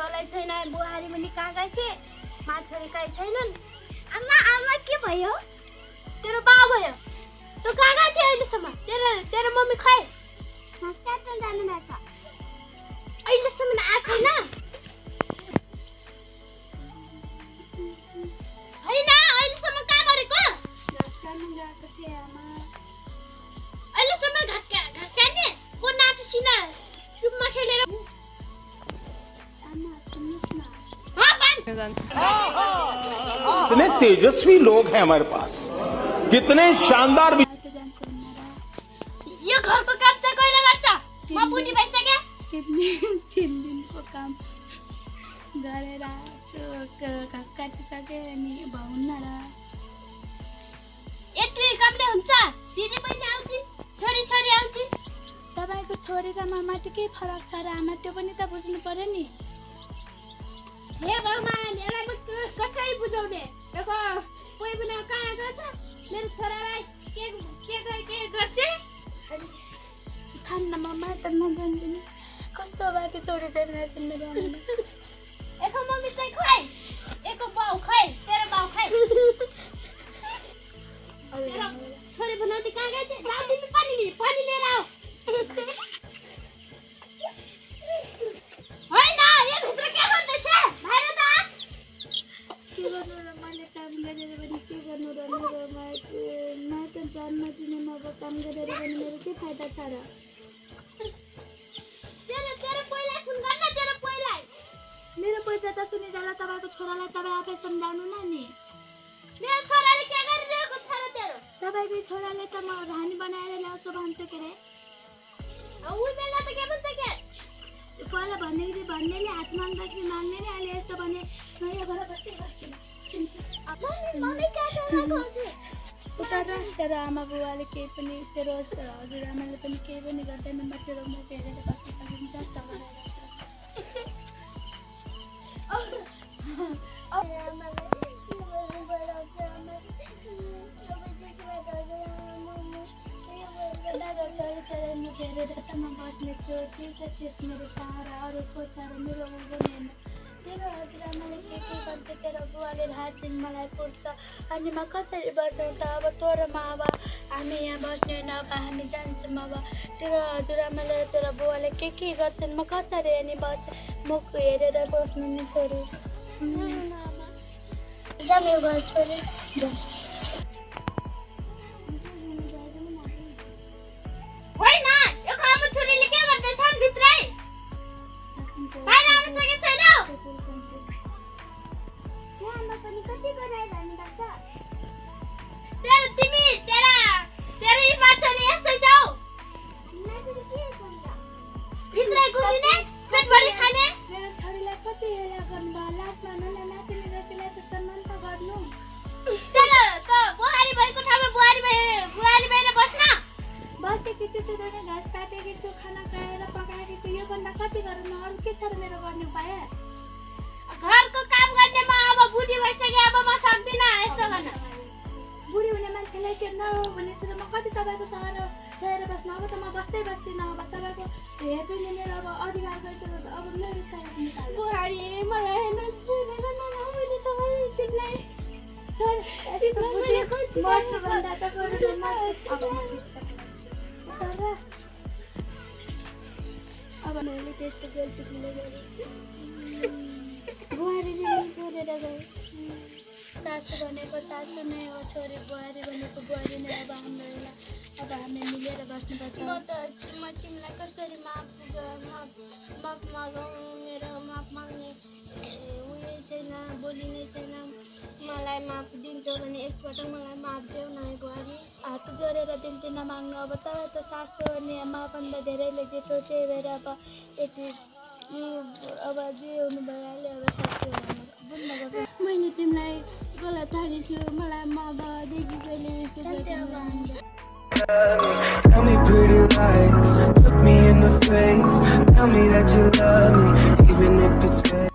जलाई छैन बुहारी पनि कहाँ गए छे मा छोरी काई छैनन् आमा आमा के भयो तेरो बा भयो तँ कहाँ गए थिए अहिलेसम्म तेरो मम्मी खै हस्पिटल जानु भएको छ अहिलेसम्म आ छैन हैन अहिलेसम्म कहाँ गरेको जानु गएको थिए आमा अहिलेसम्म घाँस काट्ने को नाटो सिना चुम्मा खेलेर आमा सुन्नुस् न कितने तेजस्वी लोग हैं हमारे पास कितने शानदार यो घरको काम चाहिँ कहिले गर्छ म बुढी भइसके 3 दिनको काम गरेर घाँस काटिसके अनि भउन्न र यति कामले हुन्छ दिदी पनि आउँछिन् छोरी आउँछिन् तपाईको छोरी र मामाटी के फरक छ र आमा त्यो पनि त बुझ्नु पर्यो नि हे भगवान यसलाई म कसरी बुझाउने देखो कोही पनि कहाँ गर्छ मेरो छोरालाई के गर्छ खान्न मामा त नजान्दिन कस्तो बाकी छोरी चाहिँ मेरो आमा एको मम्मी चाहिँ खै एको बाउ खै तेरो बाउ खै तेरो छोरी बनाउँदै कहाँ गए जा तिमी पानी लिएर आऊ होइन यो भित्र के गर्दैछ बाहिर त के गर्नु र मैले काम गरेर पनि के गर्नु र मेरो माइत जन्म दिने नभए काम गरेर पनि मेरो के फाइदा छ र तेरो पहिला फोन गर्न तेरो पहिला मेरो पैसा त सुनि जाला तपाईको छोरालाई तपाईँ आफै सम्झाउनु न नि मेरो छोराले के गरिदिएको छ र तेरो तपाईको छोराले त म रानी बनाएर ल्याउँछु भन्थ्यो के रे उ बेला त के भन्छ के पहिला भन्नेले हात मान्दाखेरि मान्नेले अहिले यस्तो भने नयाँ घर बस्दै मम्मी कहाँ उता र तेरो आमा बुवाले केही पनि तेरो हजुरआमाले पनि केही पनि गर्दैन म तेरो म हेरेर बस्न सकिन्छ मेरो सहारा अरू खोज्छ मेरो हुँदैन तेरो हजुरआमाले के गर्छ तेरो बुवाले रात दिन मलाई पुर्छ अनि म कसरी बस्छु त अब तोरो मा अब हामी यहाँ बस्दैन अब हामी जान्छौँ अब तेरो हजुरआमाले तेरो बुवाले के गर्छन् म कसरी अनि बस मुख हेरेर बस्नु नि छोरी जा मेरो घर छोरी होइन यो खामो छोरीले के गर्दैछन् भित्रै बाहिर आउन सकेको छैन यहाँ पनि कति गराइ जानु लाग्छ तेरो यी माछाले यस्तै छौ भित्रै कुदिने पेटभरि खाने मेरो छोरीलाई कति हेला गर्नु लाटमा नलातिने जतिलाई त सम्मान त गर्नु तेरो त बुहारी भएको ठाउँमा बुहारी भएर बस्न बसेकी छु त्यो घाँस काटेकी छु खाना खाएर पकाएकी छु योभन्दा कति गर्नु अरू के छ र मेरो गर्ने उपाय घरको काम गर्नेमा अब बुढी भइसके अब म सक्दिनँ यस्तो गर्न बुढी हुने मान्छेलाई चाहिँ न भने चाहिँ म कति तपाईँको सहर सहेर बस्नु अब त म बस्दै बस्दिनँ अब तपाईँको हेर्दैले मेरो अब अधिकार गइसक्यो अब मेरो निकाल्नु बुहारी मलाई मैले तिमीलाई मर्नुभन्दा त अब मैले त्यस्तो गल्ती किन गरेँ बुहारीले नि छोडेर गयो सासू भनेको सासू नै हो छोरी बुहारी भनेको बुहारी नै अब हाम्रो अब हामी मिलेर बस्नुपर्छ म तिमीलाई कसरी माफ मागौँ मेरो माफ माग्ने उयो छैन बोली नै छैन मलाई माफ दिन्छौ भने एकपल्ट मलाई माफ देऊ न बुहारी हात जोडेर बिन्ती नमाग्नु अब तपाईँ त सासू अनि माभन्दा धेरैले जेठो त्यही भएर अब यति अब जे हुनुभयो अहिले अब सासू मैले तिमीलाई गलत ठानेछु मलाई म अबदेखि कहिले यस्तो गर्दिनँ Tell me pretty lies, look me in the face, tell me that you love me, even if it's fake.